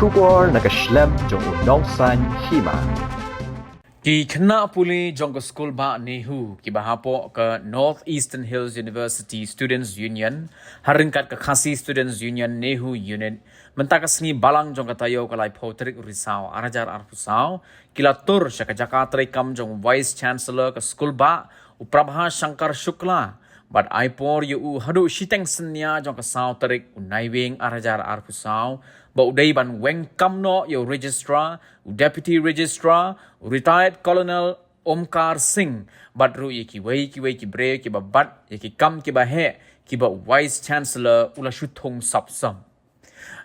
Kubur nag-shlem jong unongsan Hima. Ki Khynnah Pule jong ke school Vc-Nehu ki bahapo ke Northeastern Hills University Students Union haringkat ke Khasi Students Union Nehu Unit mentaka sengi balang jong ke tayo ke lai potrik risau arajar arpusau kila tur sya ke Jakarta kam jong Vice Chancellor ke school ba Uprabha Shankar Shukla but aipor yu hadu shiteng senya jong ke sau terik unaiwing arajar arpusau ba udai ban weng kamno yo registrar deputy registrar retired colonel Omkar Singh but ru ki wei ki bre ki ba bat ki kam ki ba he ki ba vice chancellor ula shuthong sapsam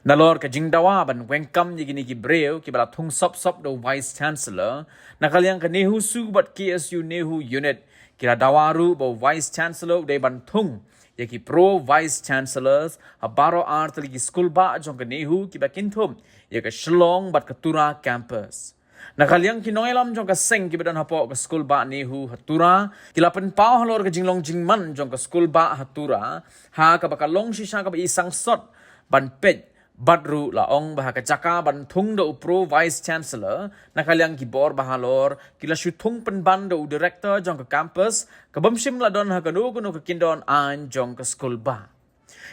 nalor ka jingdawa ban weng kam ni ki breu ki ba thung sap do vice chancellor nakaliang ka nehu su bat KSU nehu unit kira dawaru ba vice chancellor de ban thung yaki pro vice chancellors habaro art lagi school ba jong nehu ki ba kinthum yaka Shiliang bat katura campus nakaliang kinoelam jong ka seng ki badan hapo ka school ba nehu hatura kilapan pau halor ka jinglong jingman jong ka school ba hatura ha ka bakalong shisha ka ba isang sot ban pej badru laong baha ka jaka ban thung do pro vice chancellor nakaliang gibor bahalor kila shuthung penban do director jong ka campus kabamsim la don ha kanu kuno ka kindon an jong ka school ba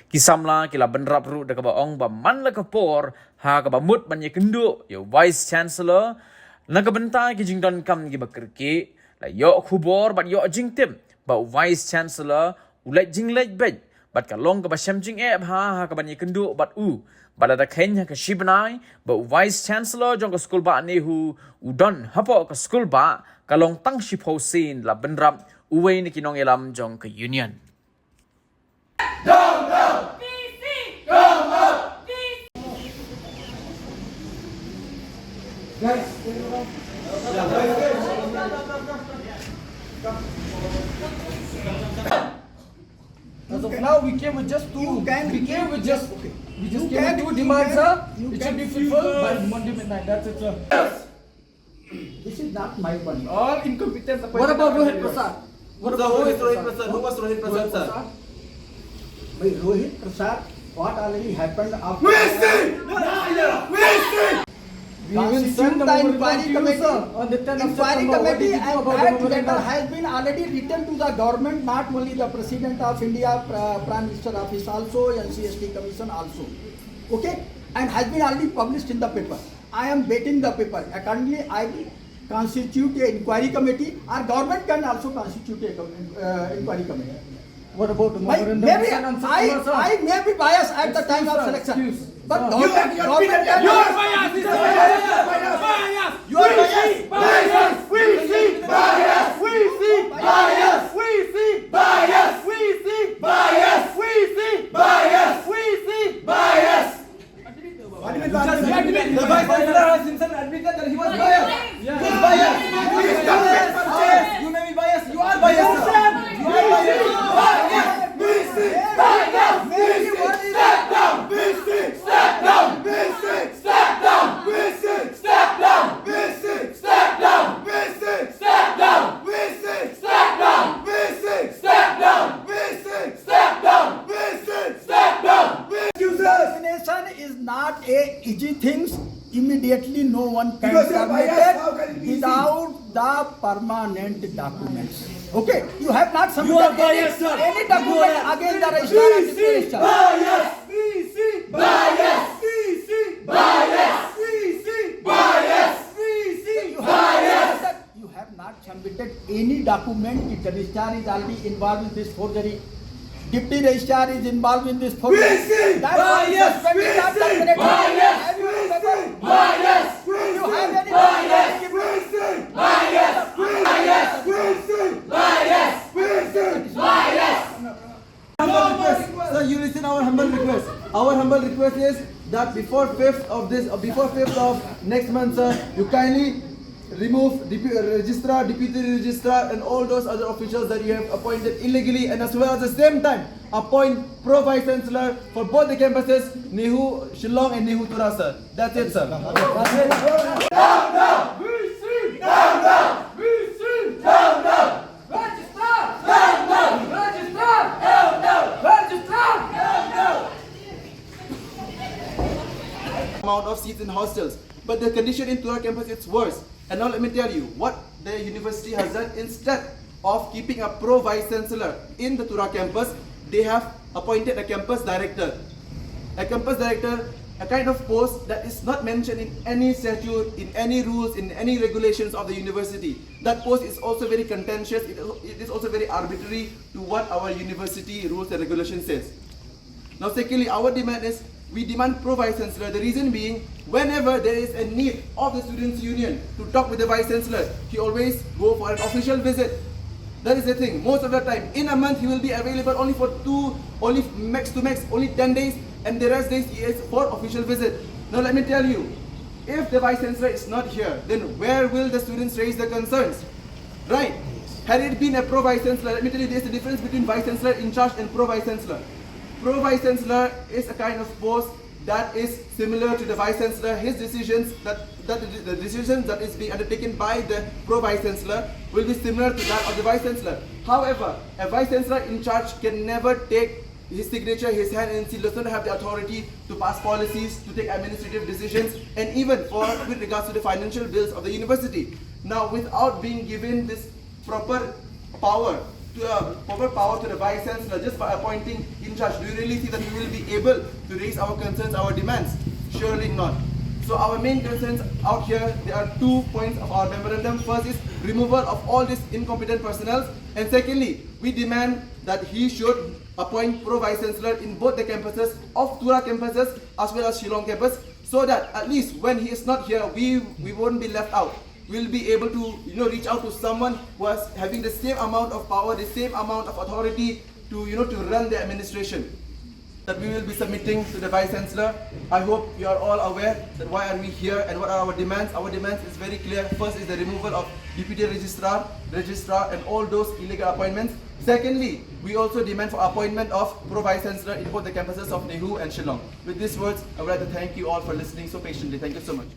kisamla kila benrap ru da ka baong ba man la ka por ha ka ba mut ban ye kendu yo vice chancellor nagabenta ki jingdon kam gi bakerki la yo khubor bat yo jingtim ba vice chancellor ulai jinglej bej bat ka long ka ba shamjing e ha ka ban ye kendu bat balada Khynnah ka shibnai ba vice chancellor jong ka school ba nehu udon hapo ka school ba kalong tang shiphosin la benrap uwei ni kinong elam jong ka union Down, down! VC! Down, down! VC! Guys, as of now, we came with just two. We came with just two demands, sir. It should be fulfilled by Monday midnight. That's it, sir. This is not my money. All incompetent. What about Rohit Prasad? Who is Rohit Prasad? Who was Rohit Prasad, sir? Wait, Rohit Prasad, what already happened after... We will send the inquiry committee. on the 10th of Inquiry September. What did committee you do and about that the letter memorandum? has been already written to the government, not only the President of India, Prime Minister Office also, NCST Commission also. Okay? And has been already published in the paper. I am waiting the paper. Accordingly, I will constitute an inquiry committee. Our government can also constitute an inquiry committee. What about the memorandum? Maybe sent on September, sir? I may be biased at the time of Excuse, sir, selection. excuse. But Sir. government can... You are biased! You are biased! You are biased! Bias! We see bias! We see bias! We see bias! We see bias! We see bias! We see bias! The Vice Chancellor has himself admitted that he was biased. He was biased. He is biased. You may be biased. You are biased. You are biased. We see bias. We see step down. We see step down. We see step down. We see step down. We see step down. We see step down. We see step down. We see step down. We see step down. We see step down. Vaccination is not a easy thing. Immediately no one can Because you are submit biased, it how can it be easy? without the permanent documents. Okay, you have not You submitted are biased, sir. any document against the registrar and deputy registrar. Bias! We see bias! We see bias! We see bias! We see bias! You have not submitted any document. The registrar is already involved in this forgery. Deputy registrar is involved in this forgery. We see That's why bias! suspect We is not see terminated. bias! Have you We remembered? see bias! We You see have any bias! document? We see bias! We see bias! We see bias! Sir, you listen our humble request. Our humble request is that before 5th of next month, sir, you kindly remove registrar, deputy registrar, and all those other officials that you have appointed illegally, and as well at the same time appoint pro vice chancellor for both the campuses, Nehu Shillong and Nehu Tura, sir. That's it, sir. Down, down! We see down, down! We see down, down! Registrar! Down, down! Registrar! Down, down! Registrar! Down, down! amount of seats in hostels. But the condition in Tura campus is worse. And now let me tell you what the university has done. Instead of keeping a pro vice chancellor in the Tura campus, they have appointed a campus director. A campus director, a kind of post that is not mentioned in any statute, in any rules, in any regulations of the university. That post is also very contentious. It is also very arbitrary to what our university rules and regulations says. Now secondly, our demand is, we demand pro vice chancellor. The reason being, whenever there is a need of the students union to talk with the vice chancellor, he always go for an official visit. That is the thing. Most of the time, in a month, he will be available only for only max 10 days, and the rest days he is for official visit. Now let me tell you, if the vice chancellor is not here, then where will the students raise their concerns? Right? Had it been a pro vice chancellor, let me tell you, there is a difference between vice chancellor in charge and pro vice chancellor. Pro vice chancellor is a kind of post that is similar to the vice chancellor. His decisions, the decisions that is being undertaken by the pro vice chancellor will be similar to that of the vice chancellor. However, a vice chancellor in charge can never take his signature, his hand, and he does not have the authority to pass policies, to take administrative decisions, and even with regards to the financial bills of the university. Now, without being given this proper power to the vice chancellor just by appointing in charge, do you really think that we will be able to raise our concerns, our demands? Surely not. So our main concerns out here, there are 2 points of our memorandum. First is removal of all these incompetent personnel, and secondly, we demand that he should appoint pro vice chancellor in both the campuses of Tura campuses as well as Shillong campus, so that at least when he is not here, we won't be left out. We'll be able to reach out to someone who is having the same amount of power, the same amount of authority to to run the administration, that we will be submitting to the vice chancellor. I hope you are all aware that why are we here and what are our demands. Our demands is very clear. First is the removal of deputy registrar and all those illegal appointments. Secondly, we also demand for appointment of pro vice chancellor in both the campuses of Nehu and Shillong. With these words, I would like to thank you all for listening so patiently. Thank you so much.